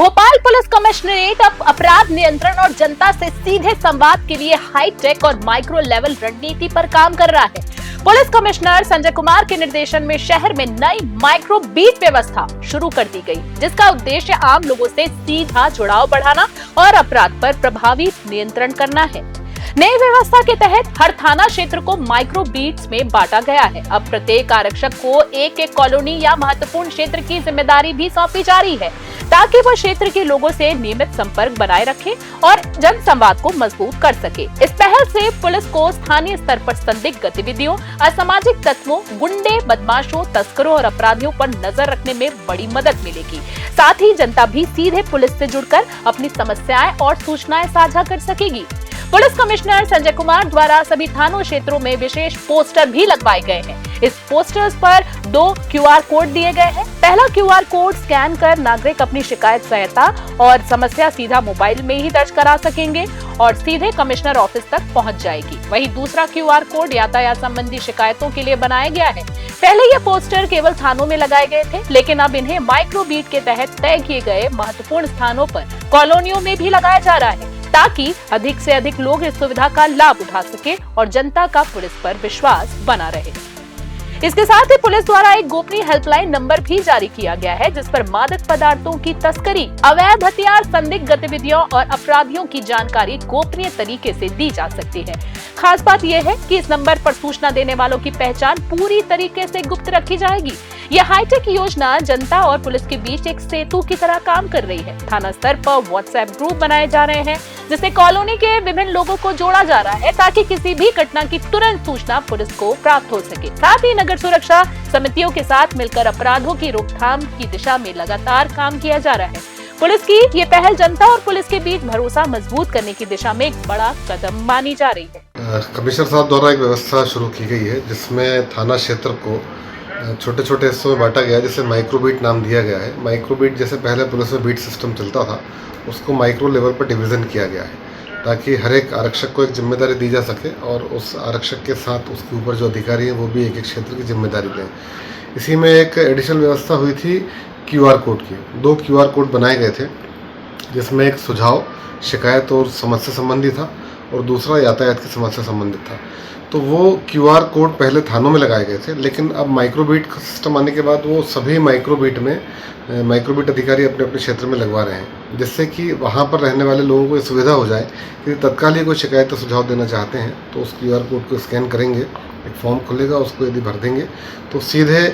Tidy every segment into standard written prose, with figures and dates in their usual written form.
Bhopal police commissionerate अब अपराध नियंत्रण और जनता से सीधे संवाद के लिए हाईटेक और माइक्रो लेवल रणनीति पर काम कर रहा है। पुलिस कमिश्नर संजय कुमार के निर्देशन में शहर में नई माइक्रो बीट व्यवस्था शुरू कर दी गई, जिसका उद्देश्य आम लोगों से सीधा जुड़ाव बढ़ाना और अपराध पर प्रभावी नियंत्रण करना है। नई व्यवस्था के तहत हर थाना क्षेत्र को माइक्रो बीट्स में बांटा गया है। अब प्रत्येक आरक्षक को एक एक कॉलोनी या महत्वपूर्ण क्षेत्र की जिम्मेदारी भी सौंपी जा रही है, ताकि वह क्षेत्र के लोगों से नियमित संपर्क बनाए रखे और जन संवाद को मजबूत कर सके। इस पहल से पुलिस को स्थानीय स्तर पर संदिग्ध गतिविधियों, असामाजिक तत्वों, गुंडे, बदमाशों, तस्करों और अपराधियों पर नजर रखने में बड़ी मदद मिलेगी। साथ ही जनता भी सीधे पुलिस से जुड़कर अपनी समस्याएं और सूचनाएं साझा कर सकेगी। पुलिस कमिश्नर संजय कुमार द्वारा सभी थानों क्षेत्रों में विशेष पोस्टर भी लगवाए गए हैं। इस पोस्टर्स पर 2 QR कोड दिए गए हैं। पहला QR कोड स्कैन कर नागरिक अपनी शिकायत, सहायता और समस्या सीधा मोबाइल में ही दर्ज करा सकेंगे और सीधे कमिश्नर ऑफिस तक पहुंच जाएगी। वहीं दूसरा QR कोड यातायात संबंधी शिकायतों के लिए बनाया गया है। पहले ये पोस्टर केवल थानों में लगाए गए थे, लेकिन अब इन्हें माइक्रो बीट के तहत तय किए गए महत्वपूर्ण स्थानों पर कॉलोनियों में भी लगाया जा रहा है, ताकि अधिक से अधिक लोग इस सुविधा का लाभ उठा सके और जनता का पुलिस पर विश्वास बना रहे। इसके साथ ही पुलिस द्वारा एक गोपनीय हेल्पलाइन नंबर भी जारी किया गया है, जिस पर मादक पदार्थों की तस्करी, अवैध हथियार, संदिग्ध गतिविधियों और अपराधियों की जानकारी गोपनीय तरीके से दी जा सकती है। खास बात यह है कि इस नंबर पर सूचना देने वालों की पहचान पूरी तरीके से गुप्त रखी जाएगी। यह हाईटेक योजना जनता और पुलिस के बीच एक सेतु की तरह काम कर रही है। थाना स्तर पर व्हाट्सएप ग्रुप बनाए जा रहे हैं, जिससे कॉलोनी के विभिन्न लोगों को जोड़ा जा रहा है, ताकि किसी भी घटना की तुरंत सूचना पुलिस को प्राप्त हो सके। साथ ही नगर सुरक्षा समितियों के साथ मिलकर अपराधों की रोकथाम की दिशा में लगातार काम किया जा रहा है। पुलिस की ये पहल जनता और पुलिस के बीच भरोसा मजबूत करने की दिशा में एक बड़ा कदम मानी जा रही है। कमिश्नर साहब द्वारा एक व्यवस्था शुरू की गई है, जिसमें थाना क्षेत्र को छोटे छोटे हिस्सों में बांटा गया है, जिसे माइक्रो बीट नाम दिया गया है। माइक्रो बीट जैसे पहले पुलिस में बीट सिस्टम चलता था, उसको माइक्रो लेवल पर डिवीज़न किया गया है, ताकि हर एक आरक्षक को एक जिम्मेदारी दी जा सके और उस आरक्षक के साथ उसके ऊपर जो अधिकारी हैं वो भी एक एक क्षेत्र की जिम्मेदारी लें। इसी में एक एडिशनल व्यवस्था हुई थी QR कोड की। 2 QR कोड बनाए गए थे, जिसमें एक सुझाव, शिकायत और समस्या संबंधी था और दूसरा यातायात की समस्या संबंधित था। तो वो QR कोड पहले थानों में लगाए गए थे, लेकिन अब माइक्रो बीट का सिस्टम आने के बाद वो सभी माइक्रो बीट अधिकारी अपने अपने क्षेत्र में लगवा रहे हैं, जिससे कि वहाँ पर रहने वाले लोगों को ये सुविधा हो जाए कि तत्काल ही कोई शिकायत या सुझाव देना चाहते हैं तो उस QR कोड को स्कैन करेंगे, एक फॉर्म खुलेगा, उसको यदि भर देंगे तो सीधे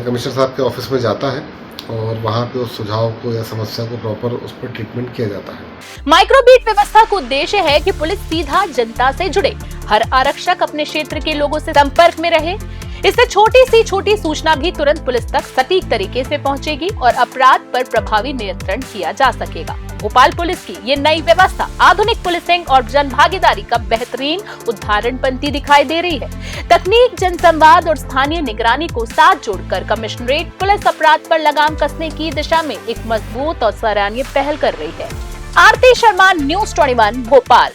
कमिश्नर साहब के ऑफिस में जाता है और वहाँ पे उस सुझाव को या समस्या को प्रॉपर उस पर ट्रीटमेंट किया जाता है। माइक्रो बीट व्यवस्था का उद्देश्य है कि पुलिस सीधा जनता से जुड़े, हर आरक्षक अपने क्षेत्र के लोगों से संपर्क में रहे। इससे छोटी सूचना भी तुरंत पुलिस तक सटीक तरीके से पहुंचेगी और अपराध पर प्रभावी नियंत्रण किया जा सकेगा। भोपाल पुलिस की ये नई व्यवस्था आधुनिक पुलिसिंग और जनभागीदारी का बेहतरीन उदाहरण बनती दिखाई दे रही है। तकनीक, जनसंवाद और स्थानीय निगरानी को साथ जोड़कर कमिश्नरेट पुलिस अपराध पर लगाम कसने की दिशा में एक मजबूत और सराहनीय पहल कर रही है। आरती शर्मा, News 21 भोपाल।